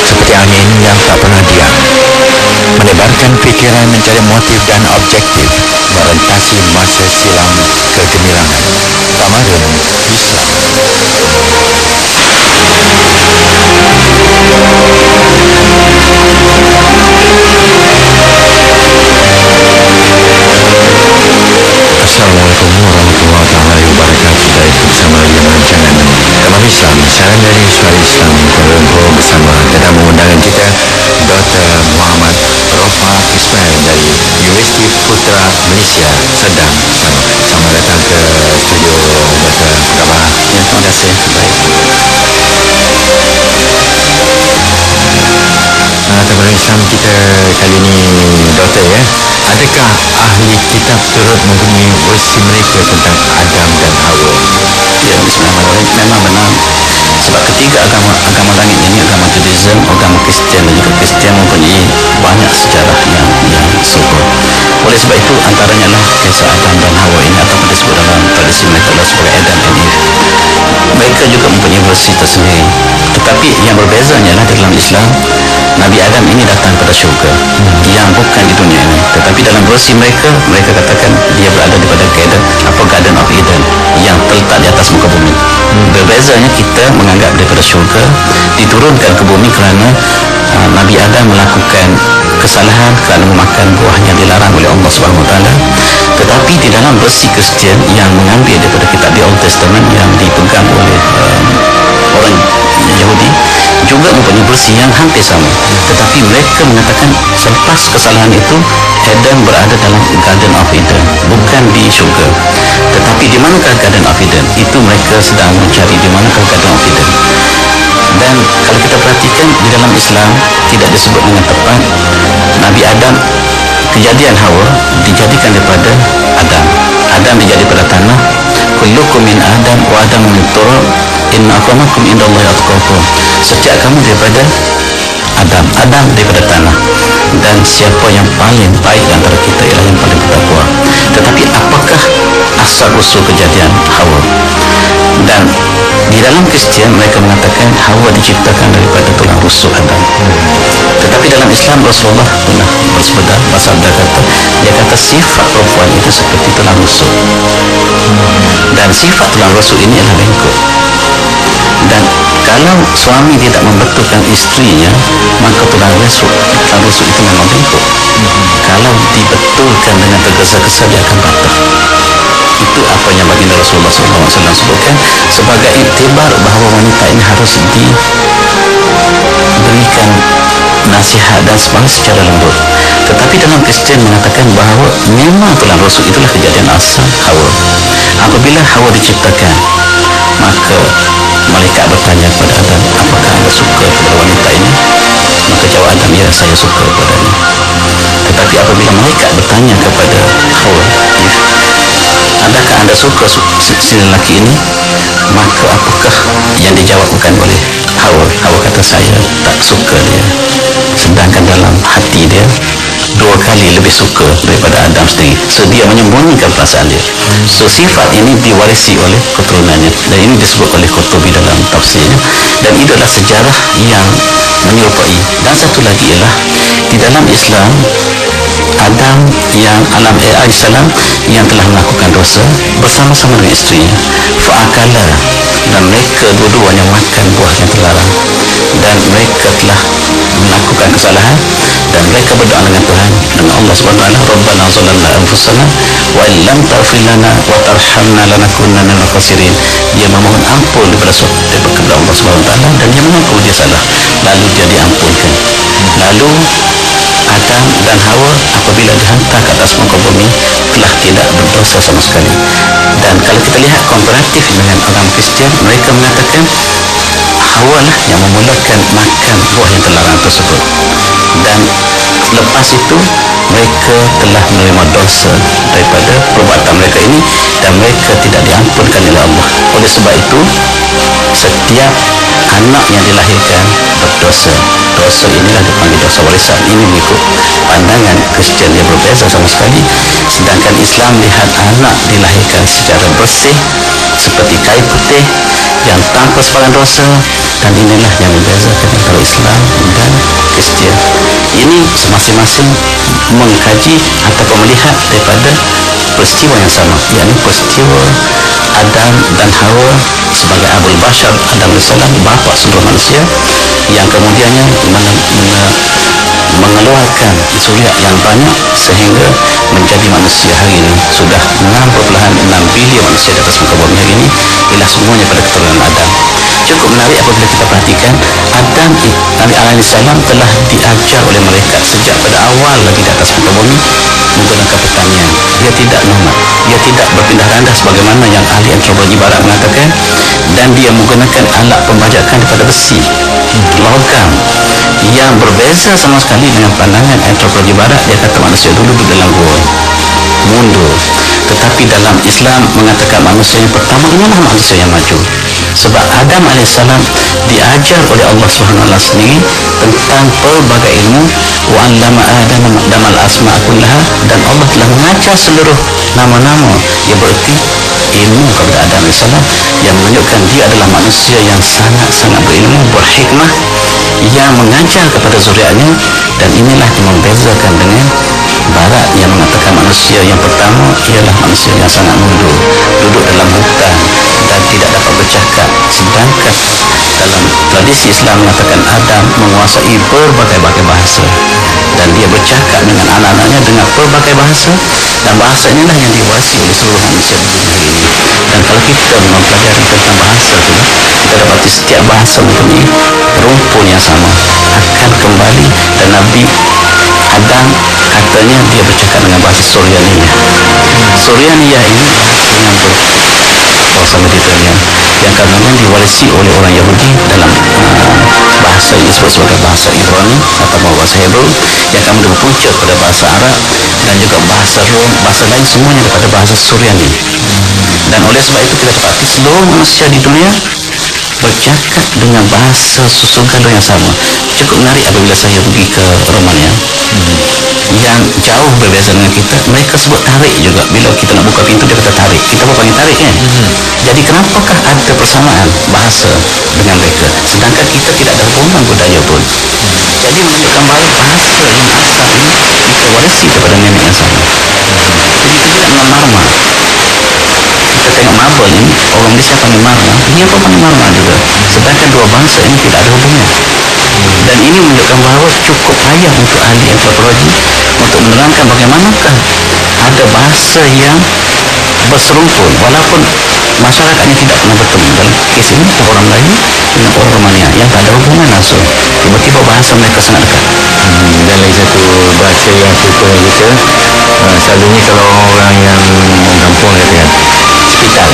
seperti angin yang tak pernah diam, menebarkan pikiran mencari motif dan objektif, merentasi masa silam kegemilangan. Ramadan Islam. Assalamualaikum warahmatullahi wabarakatuh. Baik, bersama dalam rancangan Ramadan Islam, siaran dari Suara Islam Kuala Lumpur bersama tetamu undangan kita Dr. Muhammad Rofa Ismail dari Universiti Putra Malaysia, Sedang, Sabah. Selamat datang ke studio, Dr. Apa khabar? Ya, terima kasih. Baik. Taman Islam kita kali ini, Doktor, ya, adakah ahli kitab turut mempunyai versi mereka tentang Adam dan Hawa? Ya, bismillahirrahmanirrahim. Memang benar. Sebab ketiga agama langit ini, agama Judaism, agama Kristian dan juga Kristian mempunyai banyak sejarah yang subur. Oleh sebab itu, antaranya lah kisah Adam dan Hawa ini, ataupun disebut dalam tradisi mereka adalah sebagai Adam and Eve. Mereka juga mempunyai versi tersendiri. Tetapi yang berbezanya adalah dalam Islam, Nabi Adam ini datang pada syurga, yang bukan di dunia ini. Tetapi dalam versi mereka katakan dia berada di pada Garden of Eden yang terletak di atas muka bumi. Berbezanya, kita menganggap daripada syurga diturunkan ke bumi kerana Nabi Adam melakukan kesalahan kerana memakan buah yang dilarang oleh Allah SWT. Tetapi di dalam versi Kristian yang mengambil daripada kitab di Old Testament yang dipegang oleh orang Yahudi, juga mempunyai versi yang hampir sama. Tetapi mereka mengatakan selepas kesalahan itu, Adam berada dalam Garden of Eden, bukan di syurga. Tetapi di manakah Garden of Eden? Itu mereka sedang mencari di manakah Garden of Eden. Dan kalau kita perhatikan di dalam Islam, tidak disebut dengan tepat Nabi Adam, kejadian Hawa dijadikan daripada Adam. Adam dijadi pada tanah. Kullukum min Adam wa Adam min turab inna akramakum indallahi atqakum. Setiap kamu daripada Adam, Adam daripada tanah, dan siapa yang paling baik antara kita ialah yang paling bertakwa. Tetapi apakah asal usul kejadian Hawa? Dan di dalam Kristian mereka mengatakan Hawa diciptakan daripada tulang rusuk Adam. Tetapi dalam Islam, Rasulullah pernah bersabda kata sifat perempuan itu seperti tulang rusuk, dan sifat tulang rusuk ini adalah bengkok. Dan kalau suami tidak membetulkan istrinya, maka tulang rusuk itu memang bengkok. Kalau dibetulkan dengan tergesa-gesa, dia akan patah. Itu apa yang baginda Rasulullah SAW sebutkan sebagai iktibar bahawa wanita ini harus diberikan nasihat dan semangat secara lembut. Tetapi dalam Kristian mengatakan bahawa memang tulang rusuk itulah kejadian asal Hawa. Apabila Hawa diciptakan, maka malaikat bertanya kepada Adam, apakah anda suka kepada wanita ini? Maka jawab Adam, ya, saya suka kepadanya. Tetapi apabila malaikat bertanya kepada Hawa, adakah anda suka si lelaki ini? Maka apakah yang dijawabkan oleh Hawa? Hawa kata, saya tak suka dia. Sedangkan dalam hati dia 2 kali lebih suka daripada Adam sendiri. So dia menyembunyikan perasaan dia. So sifat ini diwarisi oleh keturunannya, dan ini disebut oleh Qurtubi dalam tafsirnya. Dan itu adalah sejarah yang menyerupai. Dan satu lagi ialah di dalam Islam, Adam yang alaihissalam yang telah melakukan dosa bersama-sama dengan isterinya, fa'akala, dan mereka dua-duanya makan buah yang terlarang, dan mereka telah melakukan kesalahan, dan mereka berdoa dengan Tuhan, dengan Allah SWT, Rabbana zalamna anfusana wa illam taghfir lana wa tarhamna lanakunanna minal khasirin. Dia memohon ampun kepada Allah SWT, dan dia mengaku dia salah, lalu dia diampunkan. Lalu Adam dan Hawa apabila dihantar ke atas muka bumi telah tidak berdosa sama sekali. Dan kalau kita lihat komparatif dengan agama Kristian, mereka mengatakan Hawa lah yang memulakan makan buah yang terlarang tersebut. Dan lepas itu mereka telah menerima dosa daripada perbuatan mereka ini, dan mereka tidak diampunkan oleh Allah. Oleh sebab itu, setiap anak yang dilahirkan berdosa. Dosa inilah dipanggil dosa warisan. Ini mengikut pandangan Kristian yang berbeza sama sekali. Sedangkan Islam lihat anak dilahirkan secara bersih seperti kain putih yang tanpa sebarang dosa, dan inilah yang membezakan antara Islam dan Kristian. Ini masing-masing mengkaji ataupun melihat daripada peristiwa yang sama, yakni peristiwa Adam dan Hawa sebagai Abul Bashar, Adam AS, bapa seluruh manusia, yang kemudiannya mengeluarkan zuriat yang banyak sehingga menjadi manusia hari ini. Sudah 6,6 bilion manusia di atas muka bumi hari ini ialah semuanya pada keturunan Adam. Cukup menarik apabila kita perhatikan, Adam Nabi AS telah diajar oleh mereka sejak pada awal lagi di atas muka bumi menggunakan pertanian. Dia tidak nomad, dia tidak berpindah randah sebagaimana yang ahli antropologi barat mengatakan, dan dia menggunakan alat pembajakan daripada besi, logam, yang berbeza sama sekali dengan pandangan antropologi barat. Dia kata manusia dulu duduk dalam gua, mundur. Tetapi dalam Islam mengatakan manusia yang pertama inilah manusia yang maju. Sebab Adam AS diajar oleh Allah SWT sendiri tentang pelbagai ilmu. Wa 'allama Adam al-asma' kullaha, dan Allah telah mengajar seluruh nama-nama, yang bererti ilmu kepada Adam AS, yang menunjukkan dia adalah manusia yang sangat-sangat berilmu, berhikmah, yang mengajar kepada zuriatnya. Dan inilah yang membezakan dengan barat yang mengatakan manusia yang pertama ialah manusia yang sangat mundur, duduk dalam hutan dan tidak dapat bercakap. Sedangkan dalam tradisi Islam mengatakan Adam menguasai berbagai-bagai bahasa, dan dia bercakap dengan anak-anaknya dengan pelbagai bahasa, dan bahasa inilah yang diwarisi oleh seluruh manusia di dunia hari ini. Dan kalau kita mempelajari tentang bahasa itu, kita dapati setiap bahasa mempunyai rumpun yang sama, akan kembali. Dan Nabi Adam katanya dia bercakap dengan bahasa Suryaniyah. Suryaniyah ini bahasa yang berbahasa Mediterranean, yang kadang-kadang diwarisi oleh orang Yahudi dalam bahasa yang disebut sebagai bahasa Ibrani atau bahasa Hebrew, yang kemudian berpunca pada bahasa Arab dan juga bahasa Rom, bahasa lain semuanya daripada bahasa Suryani. Dan oleh sebab itu kita dapati seluruh manusia di dunia bercakap dengan bahasa Susugalo yang sama. Cukup menarik apabila saya pergi ke Romania, yang jauh berbeza dengan kita. Mereka sebut tarik juga. Bila kita nak buka pintu, dia kata tarik. Kita pun panggil tarik kan? Jadi kenapakah ada persamaan bahasa dengan mereka, sedangkan kita tidak ada hubungan budaya pun? Jadi menunjukkan bahawa bahasa yang asal ini kita warisi daripada nenek yang sama. Begitu juga dengan marma. Kita tengok marble ini, orang Malaysia panggil marma, dia pun panggil marma juga, sedangkan dua bangsa ini tidak ada hubungan. Dan ini menunjukkan bahawa cukup payah untuk ahli antropologi untuk menerangkan bagaimanakah ada bahasa yang berserumpun walaupun masyarakatnya tidak pernah bertemu. Dalam kes ini orang Melayu dengan orang Romania yang tak ada hubungan langsung, tiba-tiba bahasa mereka sangat dekat. Dan lagi satu bahasa yang suka kita, selalunya kalau orang yang kampung katakan Spital.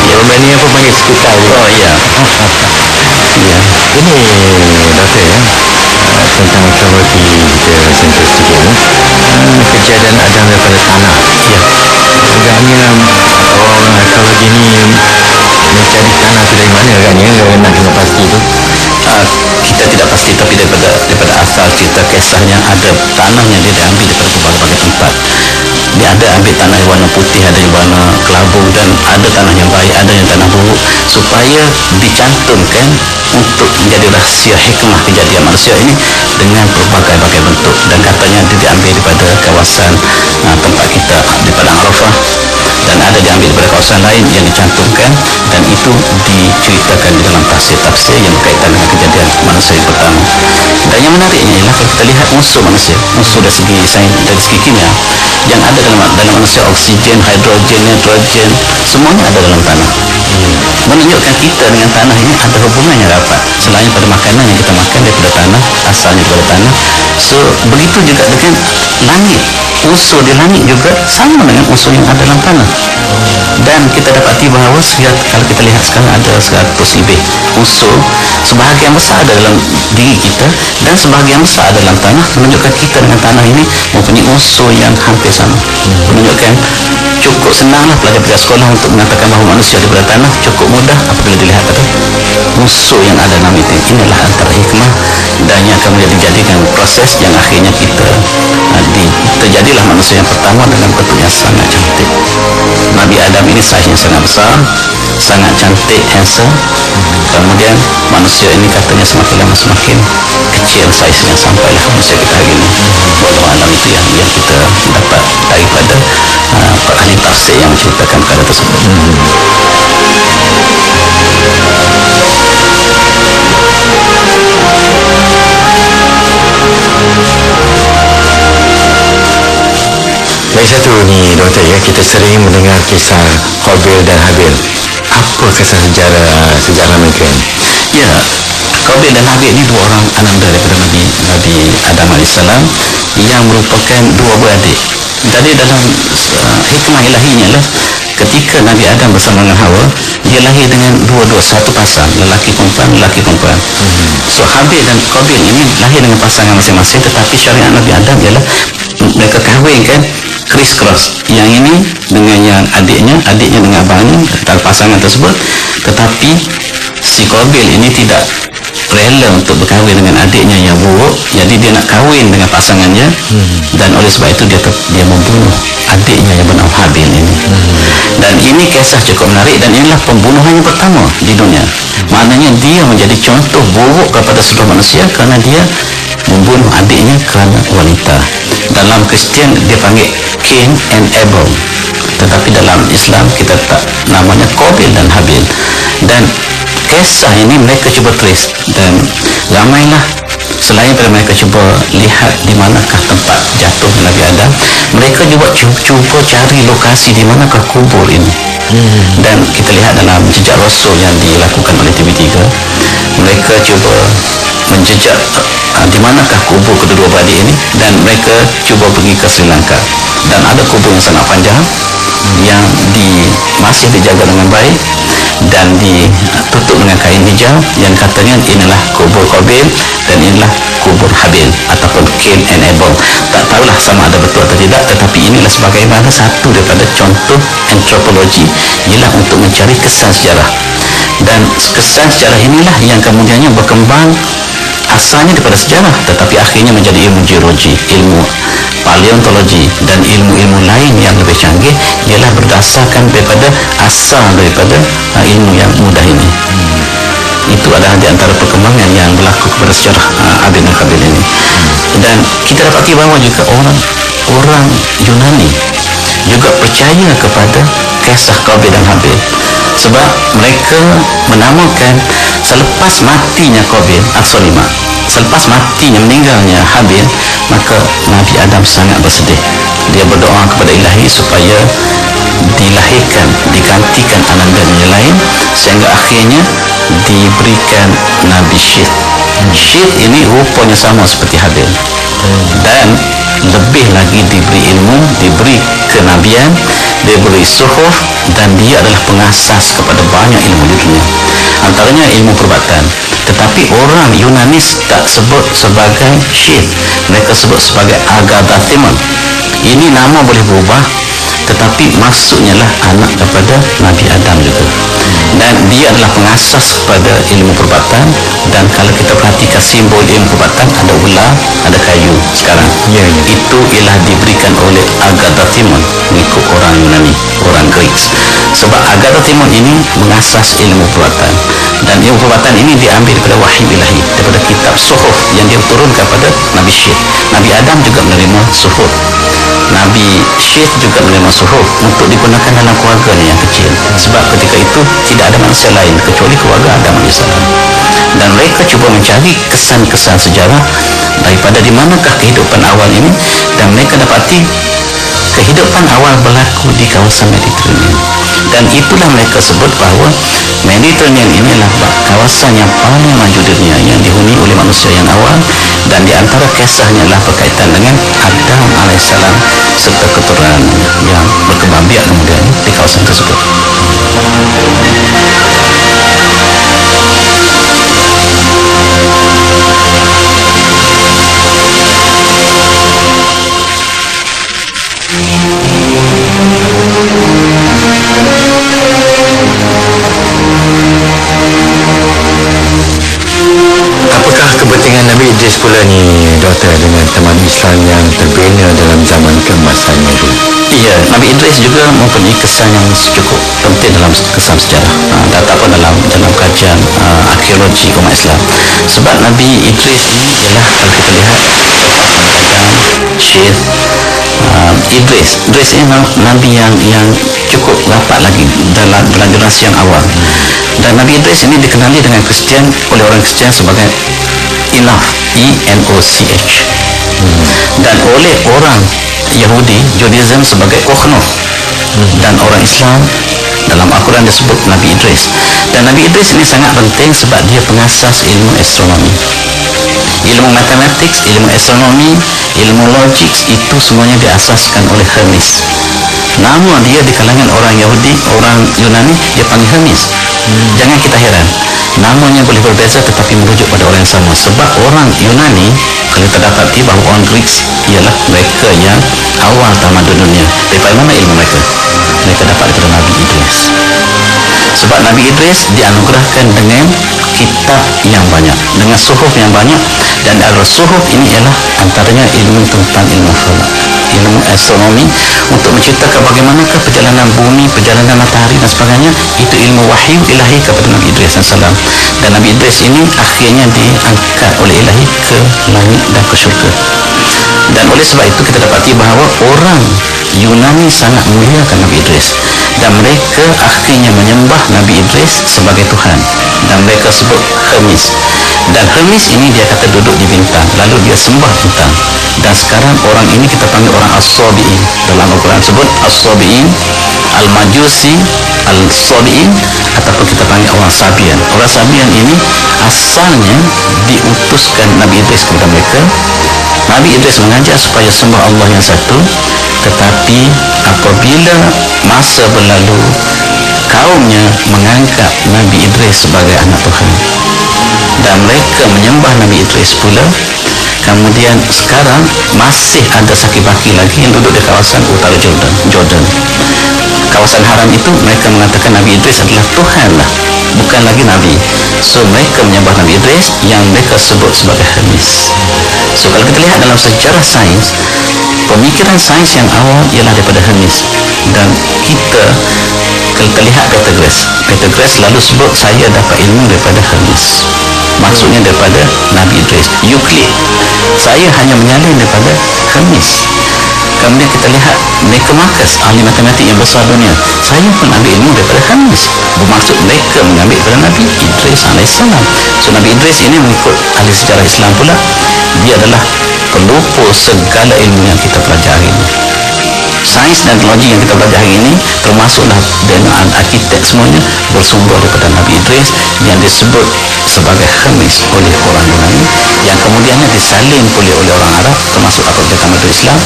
Romania pun panggil spital. Oh ya. Ya. Ini doktor ya, tentang antropologi kita sentuh sedikit kejadian Adam daripada tanah. Ya. Agaknya orang arkeologi ni mencari tanah tu dari mana agaknya, nak kena pasti tu. Kita tidak pasti, tapi daripada asal cerita kisahnya ada tanah yang dia diambil daripada berbagai tempat. Dia ada ambil tanah yang warna putih, ada yang warna kelabu, dan ada tanah yang baik, ada yang tanah buruk, supaya dicantumkan untuk menjadi rahsia hikmah kejadian manusia ini dengan berbagai-bagai bentuk. Dan katanya dia diambil daripada kawasan tempat kita di Padang Arafah, dan ada diambil daripada kawasan lain yang dicantumkan, dan itu diceritakan di dalam tafsir-tafsir yang berkaitan dengan kejadian manusia yang pertama. Dan yang menariknya ialah kalau kita lihat unsur manusia, unsur dari segi sains, dari segi kimia, yang ada dalam manusia, oksigen, hidrogen, nitrogen, semuanya ada dalam tanah. Menunjukkan kita dengan tanah ini ada hubungan yang rapat. Selain pada makanan yang kita makan daripada tanah, asalnya daripada tanah, So begitu juga dengan langit. Unsur di langit juga sama dengan unsur yang ada dalam tanah. Dan kita dapati bahawa kalau kita lihat sekarang ada 100 lebih unsur, sebahagian besar ada dalam diri kita dan sebahagian besar ada dalam tanah, menunjukkan kita dengan tanah ini mempunyai unsur yang hampir sama. Menunjukkan cukup senanglah pelajar-pelajar sekolah untuk mengatakan bahawa manusia daripada tanah, cukup mudah apabila dilihat ada unsur yang ada dalam itu. Inilah antara hikmah dan yang akan dijadikan proses yang akhirnya kita terjadilah manusia yang pertama dalam bentuk yang sangat cantik. Nabi Adam ini saiznya sangat besar, sangat cantik, handsome. Kemudian manusia ini katanya semakin lama semakin kecil saiznya sampailah manusia kita hari ini. Walau alam, itu yang kita dapat daripada ahli tafsir yang menceritakan perkara tersebut. Lagi satu ni doktor ya, kita sering mendengar kisah Qabil dan Habil. Apa kisah sejarah mereka ni? Ya, Qabil dan Habil ni dua orang ananda daripada Nabi Adam AS yang merupakan dua beradik. Jadi dalam hikmah ilahinya lah, ketika Nabi Adam bersama dengan Hawa, dia lahir dengan dua-dua satu pasang, lelaki perempuan. So Habil dan Qabil ini lahir dengan pasangan masing-masing, tetapi syariat Nabi Adam ialah mereka kahwinkan criss cross, yang ini dengan yang adiknya dengan abangnya, antara pasangan tersebut. Tetapi si Qabil ini tidak rela untuk berkahwin dengan adiknya yang buruk, jadi dia nak kahwin dengan pasangannya. Dan oleh sebab itu dia membunuh adiknya yang bernama Habil ini. Dan ini kisah cukup menarik, dan inilah pembunuhan yang pertama di dunia. Maknanya dia menjadi contoh buruk kepada seluruh manusia kerana dia membunuh adiknya kerana wanita. Dalam Kristian dia panggil Cain and Abel, tetapi dalam Islam kita tak namanya Qabil dan Habil. Dan kisah ini mereka cuba tulis, dan ramailah selain pada mereka cuba lihat di manakah tempat jatuh Nabi Adam, mereka juga cuba cari lokasi di manakah kubur ini. Dan kita lihat dalam jejak Rasul yang dilakukan oleh TV3, mereka cuba menjejak di manakah kubur kedua beradik ini, dan mereka cuba pergi ke Sri Lanka, dan ada kubur yang sangat panjang yang masih dijaga dengan baik dan ditutup dengan kain hijau, yang katanya inilah kubur Qabil dan inilah kubur Habil ataupun Cain and Abel. Tak tahulah sama ada betul atau tidak, tetapi inilah sebagai mana satu daripada contoh antropologi, ialah untuk mencari kesan sejarah. Dan kesan sejarah inilah yang kemudiannya berkembang, asalnya daripada sejarah, tetapi akhirnya menjadi ilmu geologi, ilmu paleontologi, dan ilmu-ilmu lain yang lebih canggih, ialah berdasarkan daripada asal daripada ilmu yang mudah ini. Itu adalah di antara perkembangan yang berlaku kepada sejarah Habil dan Qabil ini. Dan kita dapati bahawa juga orang Yunani juga percaya kepada kisah Qabil dan Habil, sebab mereka menamakan selepas matinya Qabil, selepas matinya, meninggalnya Habil, maka Nabi Adam sangat bersedih. Dia berdoa kepada Ilahi supaya digantikan anandanya yang lain, sehingga akhirnya diberikan Nabi Syith. Syith ini rupanya sama seperti Habil, dan lebih lagi diberi ilmu, diberi kenabian, diberi suhuf, dan dia adalah pengasas kepada banyak ilmu di dunia, antaranya ilmu perubatan. Tetapi orang Yunanis tak sebut sebagai Syith, mereka sebut sebagai Agathimon. Ini nama boleh berubah, tetapi maksudnya lah anak daripada Nabi Adam juga. Dan dia adalah pengasas kepada ilmu perubatan. Dan kalau kita perhatikan simbol ilmu perubatan, ada ular, ada kayu sekarang. Itu ialah diberikan oleh Agathimon, mengikut orang Yunani, orang Greeks. Sebab Agathimon ini mengasas ilmu perubatan, dan ilmu perubatan ini diambil daripada wahyu ilahi, daripada kitab suhuf yang dia turunkan kepada Nabi Syith. Nabi Adam juga menerima suhuf, Nabi Syith juga menerima suhuf untuk digunakan dalam keluarganya yang kecil, sebab ketika itu tidak ada manusia lain kecuali keluarga Adam AS. Dan mereka cuba mencari kesan-kesan sejarah daripada di manakah kehidupan awal ini, dan mereka dapati kehidupan awal berlaku di kawasan Mediterranean. Dan itulah mereka sebut bahawa Mediterranean ini adalah kawasan yang paling maju di dunia, yang dihuni oleh manusia yang awal, dan di antara kisahnya adalah berkaitan dengan Adam alaihissalam serta keturunan yang berkembang biak kemudian di kawasan tersebut. Apakah kepentingan Nabi Idris pula ni, Doktor, dengan taman Islam yang terbina dalam zaman keemasannya itu? Iya, Nabi Idris juga mempunyai kesan yang cukup penting dalam kesan sejarah, dan tak pun dalam kajian arkeologi umat Islam. Sebab Nabi Idris ini ialah, kalau kita lihat Syekh Idris ini Nabi yang cukup rapat lagi dalam generasi yang awal. Dan Nabi Idris ini dikenali dengan Kristian oleh orang Kristian sebagai Enoch, E-N-O-C-H, dan oleh orang Yahudi, Judaism sebagai Oknof, dan orang Islam dalam Al-Quran disebut Nabi Idris. Dan Nabi Idris ini sangat penting sebab dia pengasas ilmu astronomi, ilmu matematik, ilmu astronomi, ilmu logik, itu semuanya diasaskan oleh Hermes. Nama dia di kalangan orang Yahudi, orang Yunani, dia panggil Hermes. Jangan kita heran, namanya boleh berbeza tetapi merujuk pada orang yang sama. Sebab orang Yunani, kalau kita dapati bahawa orang Greek ialah mereka yang awal tamadun dunia. Daripada mana ilmu mereka? Mereka dapat daripada Nabi Idris. Sebab Nabi Idris dianugerahkan dengan kitab yang banyak, dengan suhuf yang banyak, dan al-suhuf ini ialah antaranya ilmu tentang ilmu falak, ilmu astronomi, untuk menceritakan bagaimanakah perjalanan bumi, perjalanan matahari dan sebagainya. Itu ilmu wahyu ilahi kepada Nabi Idris AS. Dan Nabi Idris ini akhirnya diangkat oleh ilahi ke langit dan ke syurga. Dan oleh sebab itu kita dapati bahawa orang Yunani sangat muliakan Nabi Idris, dan mereka akhirnya menyembah Nabi Idris sebagai Tuhan, dan mereka sebut Hermes. Dan Hermes ini dia kata duduk di bintang, lalu dia sembah bintang. Dan sekarang orang ini kita panggil orang As-Sabi'in. Dalam Al-Quran sebut As-Sabi'in, Al-Majusi, Al-Sabi'in, ataupun kita panggil orang Sabian. Orang Sabian ini asalnya diutuskan Nabi Idris kepada mereka. Nabi Idris mengajar supaya sembah Allah yang satu, tetapi apabila masa berlalu, kaumnya menganggap Nabi Idris sebagai anak Tuhan, dan mereka menyembah Nabi Idris pula. Kemudian sekarang masih ada Saki-Baki lagi yang duduk di kawasan utara Jordan. Kawasan haram itu mereka mengatakan Nabi Idris adalah Tuhan lah, bukan lagi Nabi. So mereka menyembah Nabi Idris yang mereka sebut sebagai Hermes. So kalau kita lihat dalam sejarah sains, pemikiran sains yang awal ialah daripada Hermes. Dan kita, kalau kita lihat Pythagoras lalu sebut saya dapat ilmu daripada Hermes, maksudnya daripada Nabi Idris. Euclid, saya hanya menyalin daripada Hermes. Kemudian kita lihat Nicomacheus, ahli matematik yang besar dunia, saya pun ambil ilmu daripada Hermes. Bermaksud mereka mengambil daripada Nabi Idris AS. So Nabi Idris ini mengikut ahli sejarah Islam pula, dia adalah pelupur segala ilmu yang kita pelajari ini. Sains dan teknologi yang kita belajar hari ini, termasuklah dengan arkitek, semuanya bersumber daripada Nabi Idris yang disebut sebagai Hermes oleh orang Yunani, yang kemudiannya disalin pulih oleh orang Arab, termasuk apabila tamadun Islam.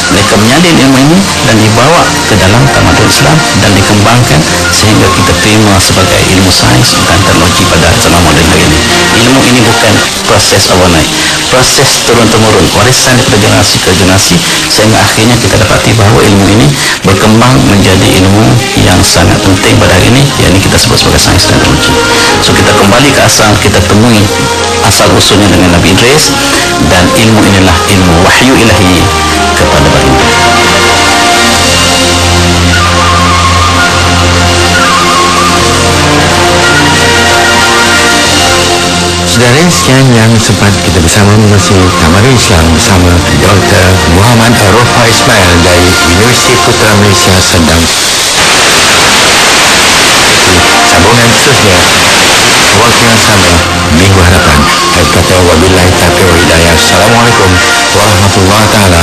Mereka menyalin ilmu ini dan dibawa ke dalam tamadun Islam dan dikembangkan sehingga kita terima sebagai ilmu sains dan teknologi pada zaman moden hari ini. Ilmu ini bukan proses overnight, proses turun-temurun, warisan daripada generasi ke generasi, sehingga akhirnya kita dapati bahawa ilmu ini berkembang menjadi ilmu yang sangat penting pada hari ini, yang ini kita sebut sebagai sains dan teknologi. So kita kembali ke asal, kita temui asal usulnya dengan Nabi Idris, dan ilmu inilah ilmu wahyu ilahi kepada baginda. Saudara sekian yang sempat kita bersama mengurusi Tamadun Islam bersama Dr. Muhammad Rofa Ismail dari Universiti Putra Malaysia Sendang. Sambungan seterusnya waktu yang sama minggu hadapan. Kata wabillahi taufiq wal hidayah. Assalamualaikum warahmatullahi taala